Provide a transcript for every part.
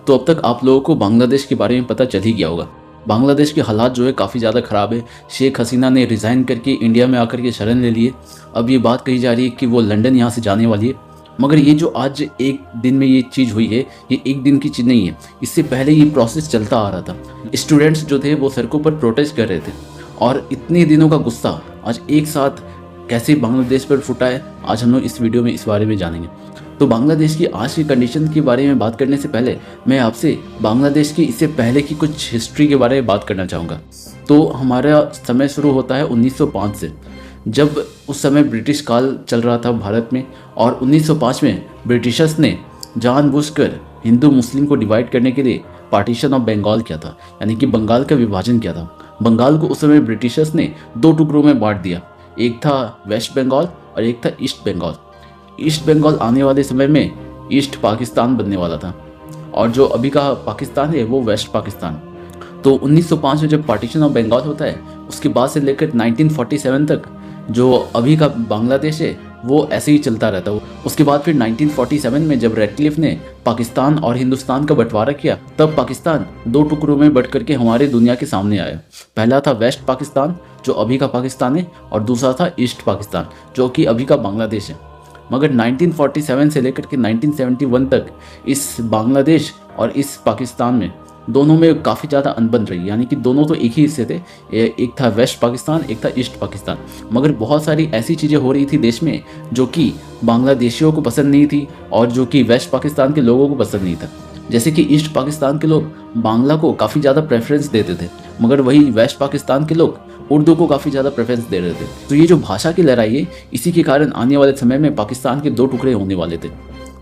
तो अब तक आप लोगों को बांग्लादेश के बारे में पता चल ही गया होगा। बांग्लादेश के हालात जो है काफ़ी ज़्यादा ख़राब है। शेख हसीना ने रिज़ाइन करके इंडिया में आकर के शरण ले लिए। अब ये बात कही जा रही है कि वो लंदन यहाँ से जाने वाली है। मगर ये जो आज एक दिन में ये चीज़ हुई है, ये एक दिन की चीज़ नहीं है। इससे पहले ये प्रोसेस चलता आ रहा था। स्टूडेंट्स जो थे वो सड़कों पर प्रोटेस्ट कर रहे थे और इतने दिनों का गुस्सा आज एक साथ कैसे बांग्लादेश पर फूटा है, आज हम लोग इस वीडियो में इस बारे में जानेंगे। तो बांग्लादेश की आज की कंडीशन के बारे में बात करने से पहले मैं आपसे बांग्लादेश की इससे पहले की कुछ हिस्ट्री के बारे में बात करना चाहूँगा। तो हमारा समय शुरू होता है 1905 से, जब उस समय ब्रिटिश काल चल रहा था भारत में। और 1905 में ब्रिटिशर्स ने जानबूझकर हिंदू मुस्लिम को डिवाइड करने के लिए पार्टीशन ऑफ बंगाल किया था, यानी कि बंगाल का विभाजन किया था। बंगाल को उस समय ब्रिटिशर्स ने 2 टुकड़ों में बांट दिया, एक था वेस्ट बंगाल और एक था ईस्ट बंगाल। ईस्ट बंगाल आने वाले समय में ईस्ट पाकिस्तान बनने वाला था और जो अभी का पाकिस्तान है वो वेस्ट पाकिस्तान। तो 1905 में जब पार्टीशन ऑफ बंगाल होता है, उसके बाद से लेकर 1947 तक जो अभी का बांग्लादेश है वो ऐसे ही चलता रहता है। उसके बाद फिर 1947 में जब रेडक्लिफ ने पाकिस्तान और हिंदुस्तान का बंटवारा किया, तब पाकिस्तान 2 टुकड़ों में बंट करके हमारे दुनिया के सामने आया। पहला था वेस्ट पाकिस्तान जो अभी का पाकिस्तान है, और दूसरा था ईस्ट पाकिस्तान जो कि अभी का बांग्लादेश है। मगर 1947 से लेकर के 1971 तक इस बांग्लादेश और इस पाकिस्तान में दोनों में काफ़ी ज़्यादा अनबन रही, यानी कि दोनों तो एक ही हिस्से थे। एक था वेस्ट पाकिस्तान, एक था ईस्ट पाकिस्तान। मगर बहुत सारी ऐसी चीज़ें हो रही थी देश में जो कि बांग्लादेशियों को पसंद नहीं थी और जो कि वेस्ट पाकिस्तान के लोगों को पसंद नहीं था। जैसे कि ईस्ट पाकिस्तान के लोग बांग्ला को काफ़ी ज़्यादा प्रेफरेंस देते थे, मगर वही वेस्ट पाकिस्तान के लोग उर्दू को काफ़ी ज़्यादा प्रेफरेंस दे रहे थे। तो ये जो भाषा की लड़ाई है, इसी के कारण आने वाले समय में पाकिस्तान के 2 टुकड़े होने वाले थे।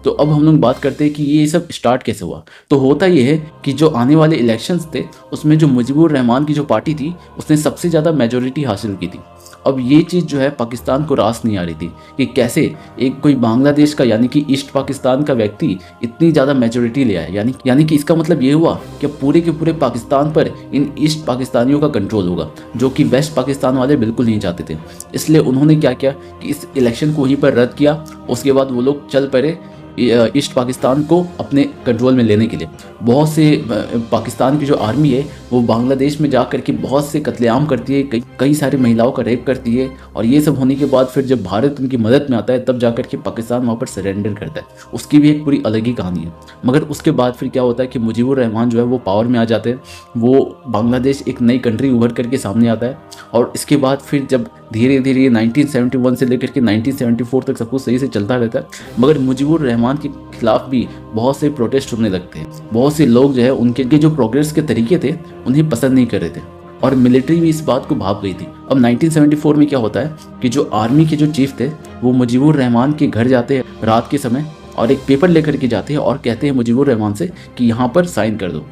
तो अब हम लोग बात करते हैं कि ये सब स्टार्ट कैसे हुआ। तो होता ये है कि जो आने वाले इलेक्शंस थे उसमें जो मुजीबुर रहमान की जो पार्टी थी उसने सबसे ज़्यादा मेजोरिटी हासिल की थी। अब ये चीज़ जो है पाकिस्तान को रास नहीं आ रही थी कि कैसे एक कोई बांग्लादेश का यानी कि ईस्ट पाकिस्तान का व्यक्ति इतनी ज़्यादा मेजोरिटी ले आया। यानी कि इसका मतलब ये हुआ कि पूरे के पूरे पाकिस्तान पर इन ईस्ट पाकिस्तानियों का कंट्रोल होगा, जो कि वेस्ट पाकिस्तान वाले बिल्कुल नहीं चाहते थे। इसलिए उन्होंने क्या किया कि इस इलेक्शन को वहीं पर रद्द किया। उसके बाद वो लोग चल पड़े ईस्ट पाकिस्तान को अपने कंट्रोल में लेने के लिए। बहुत से पाकिस्तान की जो आर्मी है वो बांग्लादेश में जा कर के बहुत से कत्लेआम करती है, कई सारी महिलाओं का रेप करती है। और ये सब होने के बाद फिर जब भारत उनकी मदद में आता है तब जा कर के पाकिस्तान वहाँ पर सरेंडर करता है। उसकी भी एक पूरी अलग ही कहानी है। मगर उसके बाद फिर क्या होता है कि मुजीबुर रहमान जो है वो पावर में आ जाते हैं। वो बांग्लादेश एक नई कंट्री उभर करके सामने आता है। और इसके बाद फिर जब धीरे धीरे 1971 से लेकर के 1974 तक सब कुछ सही से चलता रहता है, मगर मुजीबुर रहमान के खिलाफ भी बहुत से प्रोटेस्ट होने लगते हैं। बहुत से लोग जो है उनके जो प्रोग्रेस के तरीके थे उन्हें पसंद नहीं कर रहे थे और मिलिट्री भी इस बात को भाप गई थी। अब 1974 में क्या होता है कि जो आर्मी के जो चीफ थे वो मुजीबुर रहमान के घर जाते हैं रात के समय और एक पेपर लेकर के जाते हैं और कहते हैं मुजीबुर रहमान से कि यहाँ पर साइन कर दो।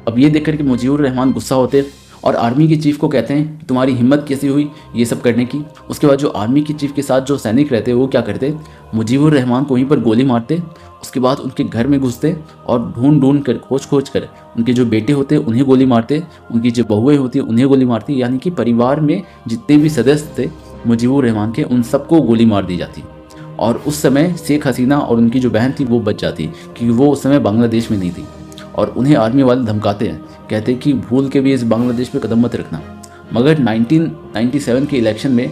अब ये देख कर के मुजीबुर रहमान गुस्सा होते हैं और आर्मी के चीफ को कहते हैं कि तुम्हारी हिम्मत कैसी हुई ये सब करने की। उसके बाद जो आर्मी के चीफ के साथ जो सैनिक रहते हैं वो क्या करते, मुजीबुर रहमान को वहीं पर गोली मारते। उसके बाद उनके घर में घुसते और ढूंढ कर खोज कर उनके जो बेटे होते हैं उन्हें गोली मारते, उनकी जो बहुएं होती हैं उन्हें गोली मारती। यानी कि परिवार में जितने भी सदस्य थे मुजीबुर रहमान के उन सबको गोली मार दी जाती। और उस समय शेख हसीना और उनकी जो बहन थी वो बच जाती क्योंकि वो उस समय बांग्लादेश में नहीं थी। और उन्हें आर्मी वाले धमकाते हैं, कहते हैं कि भूल के भी इस बांग्लादेश पे कदम मत रखना। मगर 1997 के इलेक्शन में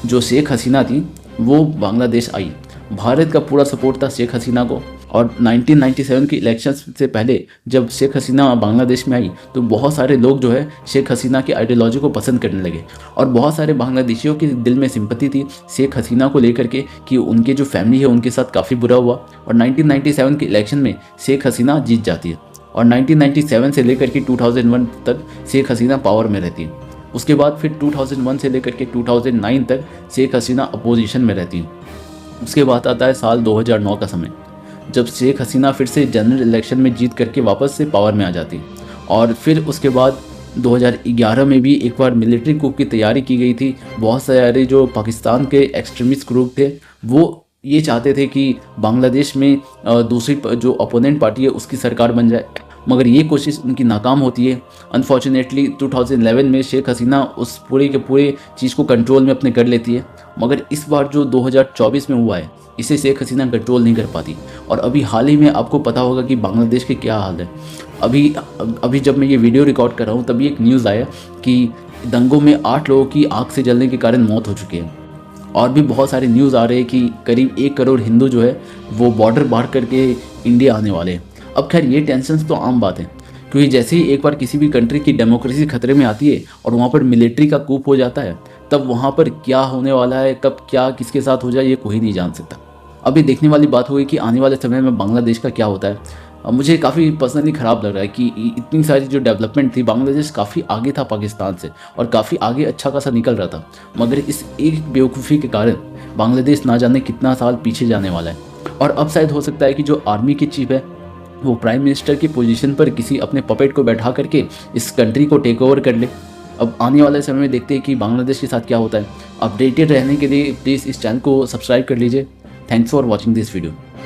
जो शेख हसीना थी वो बांग्लादेश आई। भारत का पूरा सपोर्ट था शेख हसीना को। और 1997 के इलेक्शन से पहले जब शेख हसीना बांग्लादेश में आई तो बहुत सारे लोग जो है शेख हसीना की आइडियोलॉजी को पसंद करने लगे। और बहुत सारे बांग्लादेशियों के दिल में सिंपैथी थी शेख हसीना को लेकर के कि उनके जो फैमिली है उनके साथ काफ़ी बुरा हुआ। और 1997 के इलेक्शन में शेख हसीना जीत जाती है और 1997 से लेकर के 2001 तक शेख हसीना पावर में रहती है। उसके बाद फिर 2001 से लेकर के 2009 तक शेख हसीना अपोजिशन में रहती है। उसके बाद आता है साल 2009 का समय, जब शेख हसीना फिर से जनरल इलेक्शन में जीत करके वापस से पावर में आ जाती। और फिर उसके बाद 2011 में भी एक बार मिलिट्री कूप की तैयारी की गई थी। बहुत सारे जो पाकिस्तान के एक्सट्रीमिस्ट ग्रुप थे वो ये चाहते थे कि बांग्लादेश में दूसरी जो अपोनेंट पार्टी है उसकी सरकार बन जाए, मगर ये कोशिश उनकी नाकाम होती है। अनफॉर्चुनेटली 2011 में शेख हसीना उस पूरे के पूरे चीज़ को कंट्रोल में अपने कर लेती है। मगर इस बार जो 2024 में हुआ है इसे शेख हसीना कंट्रोल नहीं कर पाती। और अभी हाल ही में आपको पता होगा कि बांग्लादेश के क्या हाल है। अभी अभी जब मैं ये वीडियो रिकॉर्ड कर रहा हूँ तभी एक न्यूज़ आया कि दंगों में 8 लोगों की आग से जलने के कारण मौत हो चुकी है। और भी बहुत सारे न्यूज़ आ रहे हैं कि करीब 1 करोड़ हिंदू जो है वो बॉर्डर पार करके इंडिया आने वाले हैं। अब खैर ये टेंशन्स तो आम बात है, क्योंकि जैसे ही एक बार किसी भी कंट्री की डेमोक्रेसी खतरे में आती है और वहाँ पर मिलिट्री का कूप हो जाता है, तब वहाँ पर क्या होने वाला है, कब क्या किसके साथ हो जाए, ये कोई नहीं जान सकता। अब ये देखने वाली बात होगी कि आने वाले समय में बांग्लादेश का क्या होता है। अब मुझे काफ़ी पर्सनली ख़राब लग रहा है कि इतनी सारी जो डेवलपमेंट थी, बांग्लादेश काफ़ी आगे था पाकिस्तान से और काफ़ी आगे अच्छा खासा निकल रहा था, मगर इस एक बेवकूफ़ी के कारण बांग्लादेश ना जाने कितना साल पीछे जाने वाला है। और अब शायद हो सकता है कि जो आर्मी की चीफ है वो प्राइम मिनिस्टर की पोजीशन पर किसी अपने पपेट को बैठा करके इस कंट्री को टेक ओवर कर ले। अब आने वाले समय में देखते हैं कि बांग्लादेश के साथ क्या होता है। अपडेटेड रहने के लिए प्लीज़ इस चैनल को सब्सक्राइब कर लीजिए। Thanks for watching this video.